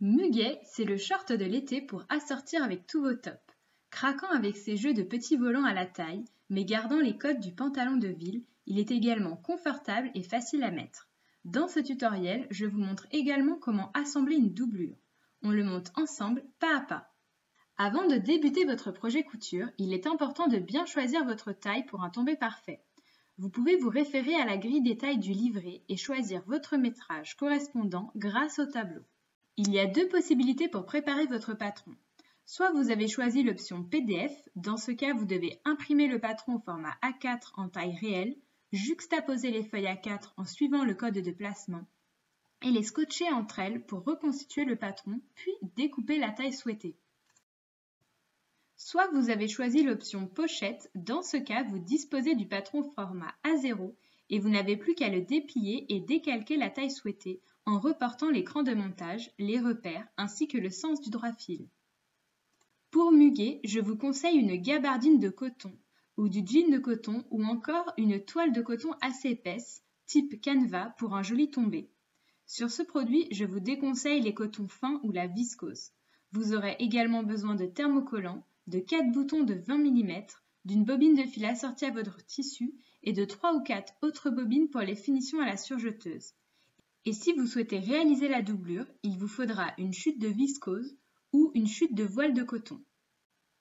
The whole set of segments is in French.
Muguet, c'est le short de l'été pour assortir avec tous vos tops. Craquant avec ses jeux de petits volants à la taille, mais gardant les codes du pantalon de ville, il est également confortable et facile à mettre. Dans ce tutoriel, je vous montre également comment assembler une doublure. On le monte ensemble, pas à pas. Avant de débuter votre projet couture, il est important de bien choisir votre taille pour un tombé parfait. Vous pouvez vous référer à la grille des tailles du livret et choisir votre métrage correspondant grâce au tableau. Il y a deux possibilités pour préparer votre patron. Soit vous avez choisi l'option PDF, dans ce cas vous devez imprimer le patron au format A4 en taille réelle, juxtaposer les feuilles A4 en suivant le code de placement et les scotcher entre elles pour reconstituer le patron, puis découper la taille souhaitée. Soit vous avez choisi l'option pochette, dans ce cas vous disposez du patron format A0 et vous n'avez plus qu'à le déplier et décalquer la taille souhaitée en reportant l'écran de montage, les repères ainsi que le sens du droit fil. Pour Muguet, je vous conseille une gabardine de coton ou du jean de coton ou encore une toile de coton assez épaisse, type canevas pour un joli tombé. Sur ce produit, je vous déconseille les cotons fins ou la viscose. Vous aurez également besoin de thermocollants, de 4 boutons de 20 mm, d'une bobine de fil assortie à votre tissu et de 3 ou 4 autres bobines pour les finitions à la surjeteuse. Et si vous souhaitez réaliser la doublure, il vous faudra une chute de viscose ou une chute de voile de coton.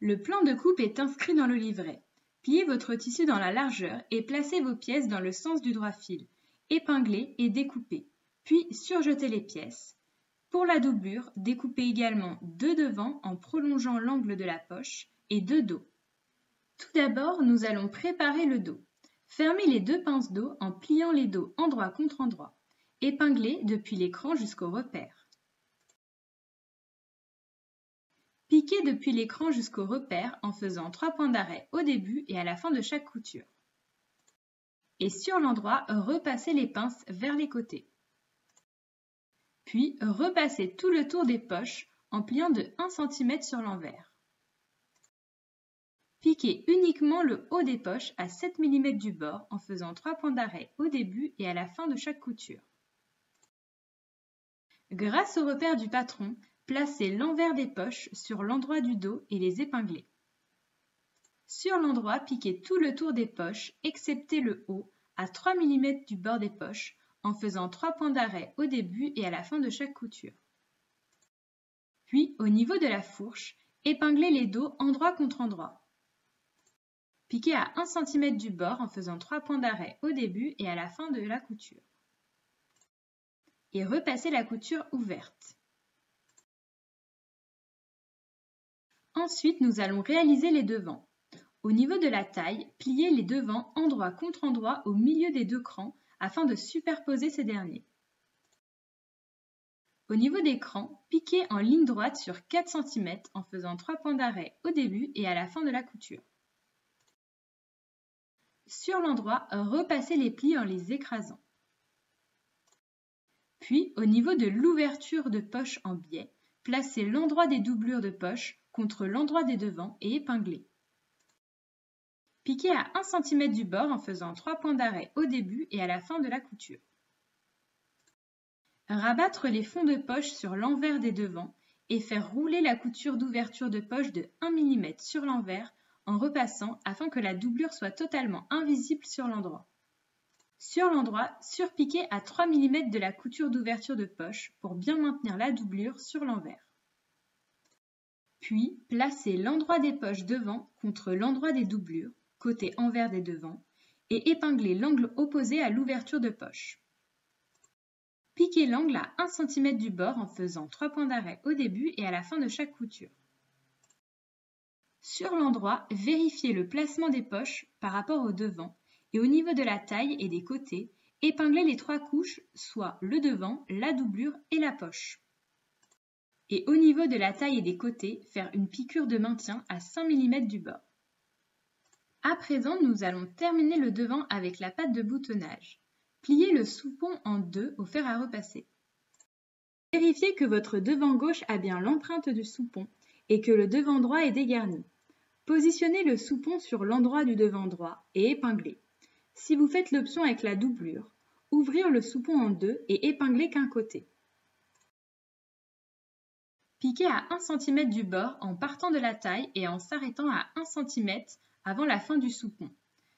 Le plan de coupe est inscrit dans le livret. Pliez votre tissu dans la largeur et placez vos pièces dans le sens du droit fil. Épinglez et découpez, puis surjetez les pièces. Pour la doublure, découpez également 2 devant en prolongeant l'angle de la poche et 2 dos. Tout d'abord, nous allons préparer le dos. Fermez les 2 pinces dos en pliant les dos endroit contre endroit. Épinglez depuis l'écran jusqu'au repère. Piquez depuis l'écran jusqu'au repère en faisant 3 points d'arrêt au début et à la fin de chaque couture. Et sur l'endroit, repassez les pinces vers les côtés. Puis, repassez tout le tour des poches en pliant de 1 cm sur l'envers. Piquez uniquement le haut des poches à 7 mm du bord en faisant 3 points d'arrêt au début et à la fin de chaque couture. Grâce au repère du patron, placez l'envers des poches sur l'endroit du dos et les épinglez. Sur l'endroit, piquez tout le tour des poches, excepté le haut, à 3 mm du bord des poches, en faisant 3 points d'arrêt au début et à la fin de chaque couture. Puis, au niveau de la fourche, épinglez les dos endroit contre endroit. Piquez à 1 cm du bord en faisant 3 points d'arrêt au début et à la fin de la couture. Et repassez la couture ouverte. Ensuite, nous allons réaliser les devants. Au niveau de la taille, pliez les devants endroit contre endroit au milieu des 2 crans afin de superposer ces derniers. Au niveau des crans, piquez en ligne droite sur 4 cm en faisant 3 points d'arrêt au début et à la fin de la couture. Sur l'endroit, repassez les plis en les écrasant. Puis, au niveau de l'ouverture de poche en biais, placez l'endroit des doublures de poche contre l'endroit des devants et épinglez. Piquez à 1 cm du bord en faisant 3 points d'arrêt au début et à la fin de la couture. Rabattre les fonds de poche sur l'envers des devants et faire rouler la couture d'ouverture de poche de 1 mm sur l'envers en repassant afin que la doublure soit totalement invisible sur l'endroit. Sur l'endroit, surpiquez à 3 mm de la couture d'ouverture de poche pour bien maintenir la doublure sur l'envers. Puis, placez l'endroit des poches devant contre l'endroit des doublures, côté envers des devants, et épinglez l'angle opposé à l'ouverture de poche. Piquez l'angle à 1 cm du bord en faisant 3 points d'arrêt au début et à la fin de chaque couture. Sur l'endroit, vérifiez le placement des poches par rapport au devant et au niveau de la taille et des côtés, épinglez les 3 couches, soit le devant, la doublure et la poche. Et au niveau de la taille et des côtés, faire une piqûre de maintien à 5 mm du bord. À présent, nous allons terminer le devant avec la patte de boutonnage. Pliez le soupon en 2 au fer à repasser. Vérifiez que votre devant gauche a bien l'empreinte du soupon et que le devant droit est dégarni. Positionnez le soupon sur l'endroit du devant droit et épinglez. Si vous faites l'option avec la doublure, ouvrir le soupon en 2 et épingler qu'un côté. Piquer à 1 cm du bord en partant de la taille et en s'arrêtant à 1 cm avant la fin du soupon.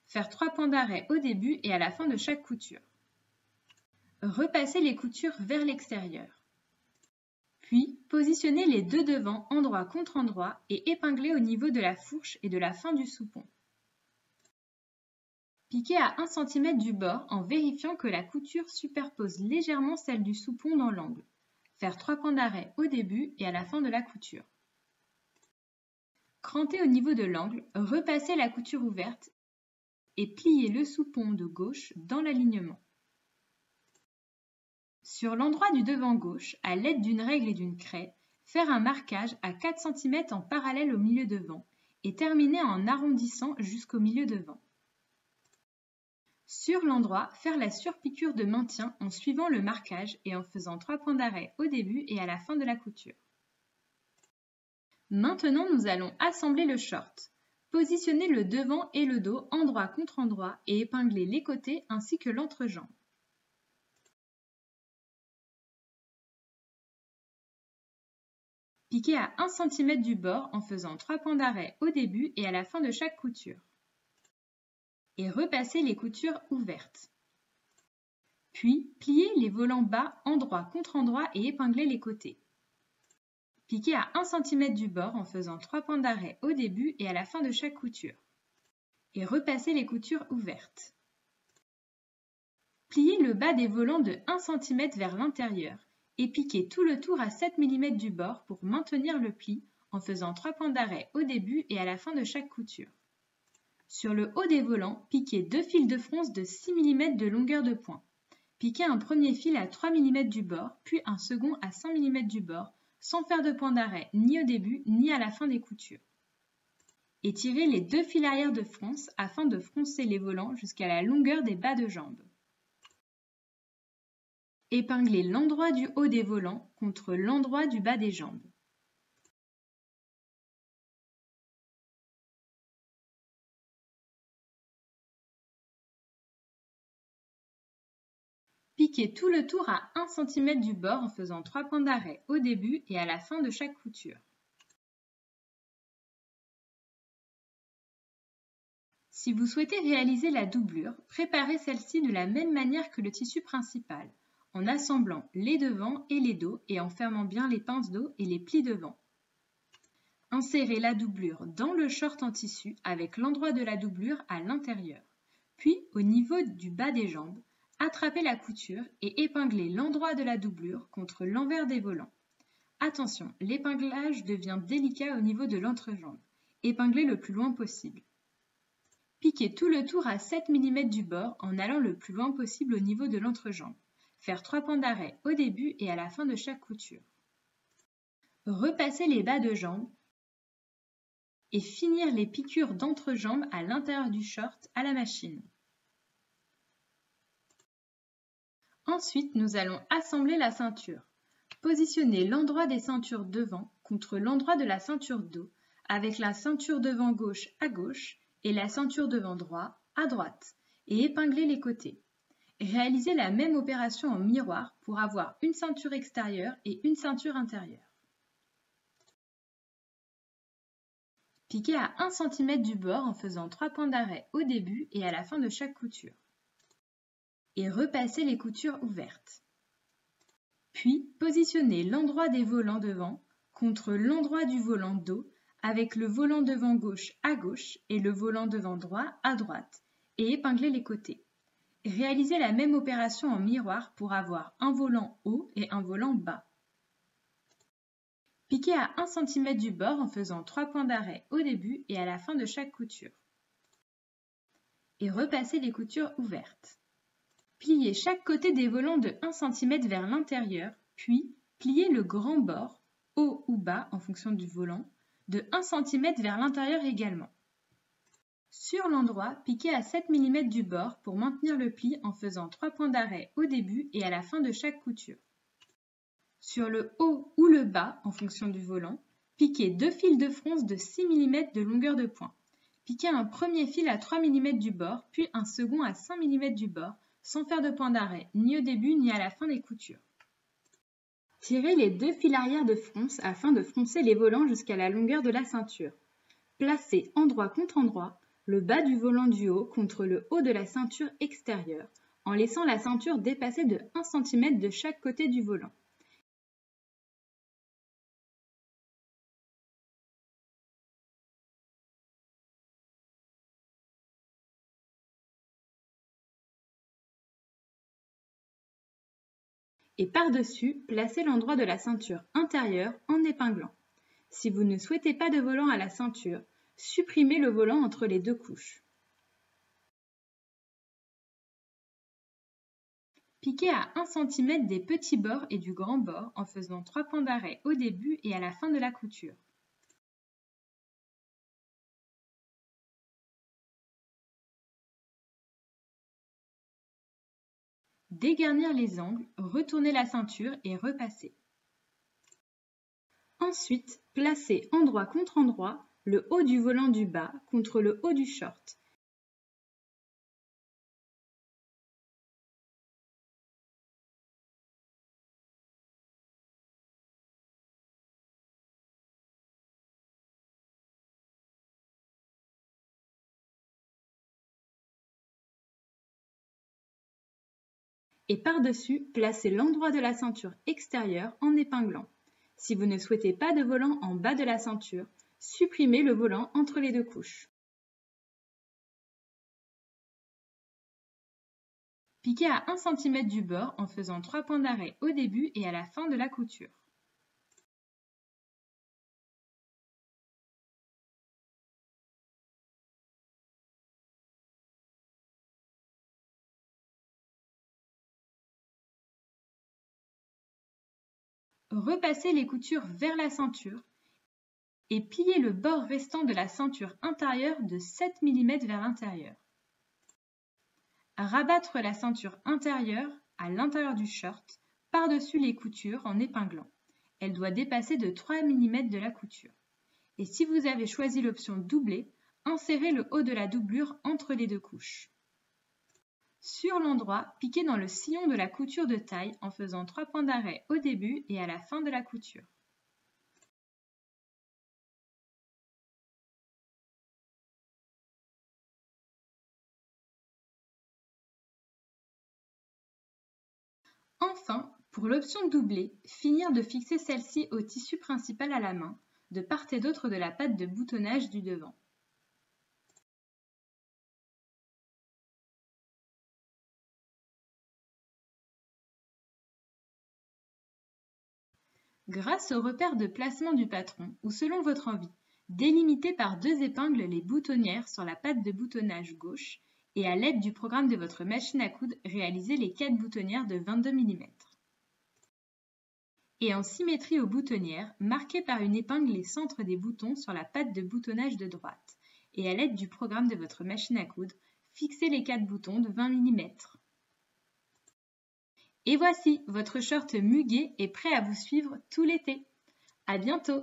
Faire 3 points d'arrêt au début et à la fin de chaque couture. Repasser les coutures vers l'extérieur. Puis, positionner les deux devants endroit contre endroit et épingler au niveau de la fourche et de la fin du soupon. Piquer à 1 cm du bord en vérifiant que la couture superpose légèrement celle du soupon dans l'angle. Faire 3 points d'arrêt au début et à la fin de la couture. Cranter au niveau de l'angle, repasser la couture ouverte et plier le soupon de gauche dans l'alignement. Sur l'endroit du devant gauche, à l'aide d'une règle et d'une craie, faire un marquage à 4 cm en parallèle au milieu devant et terminer en arrondissant jusqu'au milieu devant. Sur l'endroit, faire la surpiqûre de maintien en suivant le marquage et en faisant 3 points d'arrêt au début et à la fin de la couture. Maintenant, nous allons assembler le short. Positionnez le devant et le dos endroit contre endroit et épingler les côtés ainsi que l'entrejambe. Piquez à 1 cm du bord en faisant 3 points d'arrêt au début et à la fin de chaque couture. Et repassez les coutures ouvertes. Puis, pliez les volants bas endroit contre endroit et épinglez les côtés. Piquez à 1 cm du bord en faisant 3 points d'arrêt au début et à la fin de chaque couture. Et repassez les coutures ouvertes. Pliez le bas des volants de 1 cm vers l'intérieur et piquez tout le tour à 7 mm du bord pour maintenir le pli en faisant 3 points d'arrêt au début et à la fin de chaque couture. Sur le haut des volants, piquez 2 fils de fronce de 6 mm de longueur de point. Piquez un premier fil à 3 mm du bord, puis un second à 5 mm du bord, sans faire de point d'arrêt ni au début ni à la fin des coutures. Et tirez les 2 fils arrière de fronce afin de froncer les volants jusqu'à la longueur des bas de jambe. Épinglez l'endroit du haut des volants contre l'endroit du bas des jambes. Piquez tout le tour à 1 cm du bord en faisant 3 points d'arrêt au début et à la fin de chaque couture. Si vous souhaitez réaliser la doublure, préparez celle-ci de la même manière que le tissu principal, en assemblant les devants et les dos et en fermant bien les pinces dos et les plis devant. Insérez la doublure dans le short en tissu avec l'endroit de la doublure à l'intérieur. Puis, au niveau du bas des jambes, attrapez la couture et épinglez l'endroit de la doublure contre l'envers des volants. Attention, l'épinglage devient délicat au niveau de l'entrejambe. Épinglez le plus loin possible. Piquez tout le tour à 7 mm du bord en allant le plus loin possible au niveau de l'entrejambe. Faire 3 points d'arrêt au début et à la fin de chaque couture. Repassez les bas de jambes et finir les piqûres d'entrejambe à l'intérieur du short à la machine. Ensuite, nous allons assembler la ceinture. Positionnez l'endroit des ceintures devant contre l'endroit de la ceinture dos avec la ceinture devant gauche à gauche et la ceinture devant droit à droite et épinglez les côtés. Réalisez la même opération en miroir pour avoir une ceinture extérieure et une ceinture intérieure. Piquez à 1 cm du bord en faisant 3 points d'arrêt au début et à la fin de chaque couture. Et repassez les coutures ouvertes. Puis, positionnez l'endroit des volants devant contre l'endroit du volant dos avec le volant devant gauche à gauche et le volant devant droit à droite et épinglez les côtés. Réalisez la même opération en miroir pour avoir un volant haut et un volant bas. Piquez à 1 cm du bord en faisant 3 points d'arrêt au début et à la fin de chaque couture. Et repassez les coutures ouvertes. Pliez chaque côté des volants de 1 cm vers l'intérieur, puis pliez le grand bord, haut ou bas en fonction du volant, de 1 cm vers l'intérieur également. Sur l'endroit, piquez à 7 mm du bord pour maintenir le pli en faisant 3 points d'arrêt au début et à la fin de chaque couture. Sur le haut ou le bas, en fonction du volant, piquez 2 fils de fronce de 6 mm de longueur de point. Piquez un premier fil à 3 mm du bord, puis un second à 5 mm du bord, sans faire de point d'arrêt, ni au début ni à la fin des coutures. Tirez les 2 fils arrière de fronce afin de froncer les volants jusqu'à la longueur de la ceinture. Placez endroit contre endroit le bas du volant du haut contre le haut de la ceinture extérieure, en laissant la ceinture dépasser de 1 cm de chaque côté du volant. Et par-dessus, placez l'endroit de la ceinture intérieure en épinglant. Si vous ne souhaitez pas de volant à la ceinture, supprimez le volant entre les 2 couches. Piquez à 1 cm des petits bords et du grand bord en faisant 3 points d'arrêt au début et à la fin de la couture. Dégarnir les angles, retournez la ceinture et repassez. Ensuite, placez endroit contre endroit le haut du volant du bas contre le haut du short. Et par-dessus, placez l'endroit de la ceinture extérieure en épinglant. Si vous ne souhaitez pas de volant en bas de la ceinture, supprimez le volant entre les 2 couches. Piquez à 1 cm du bord en faisant 3 points d'arrêt au début et à la fin de la couture. Repassez les coutures vers la ceinture et pliez le bord restant de la ceinture intérieure de 7 mm vers l'intérieur. Rabattre la ceinture intérieure à l'intérieur du short par-dessus les coutures en épinglant. Elle doit dépasser de 3 mm de la couture. Et si vous avez choisi l'option doublée, insérez le haut de la doublure entre les 2 couches. Sur l'endroit, piquez dans le sillon de la couture de taille en faisant 3 points d'arrêt au début et à la fin de la couture. Enfin, pour l'option doublée, finir de fixer celle-ci au tissu principal à la main, de part et d'autre de la patte de boutonnage du devant. Grâce au repère de placement du patron, ou selon votre envie, délimitez par 2 épingles les boutonnières sur la patte de boutonnage gauche et à l'aide du programme de votre machine à coudre, réalisez les 4 boutonnières de 22 mm. Et en symétrie aux boutonnières, marquez par une épingle les centres des boutons sur la patte de boutonnage de droite et à l'aide du programme de votre machine à coudre, fixez les 4 boutons de 20 mm. Et voici, votre short muguet est prêt à vous suivre tout l'été. À bientôt!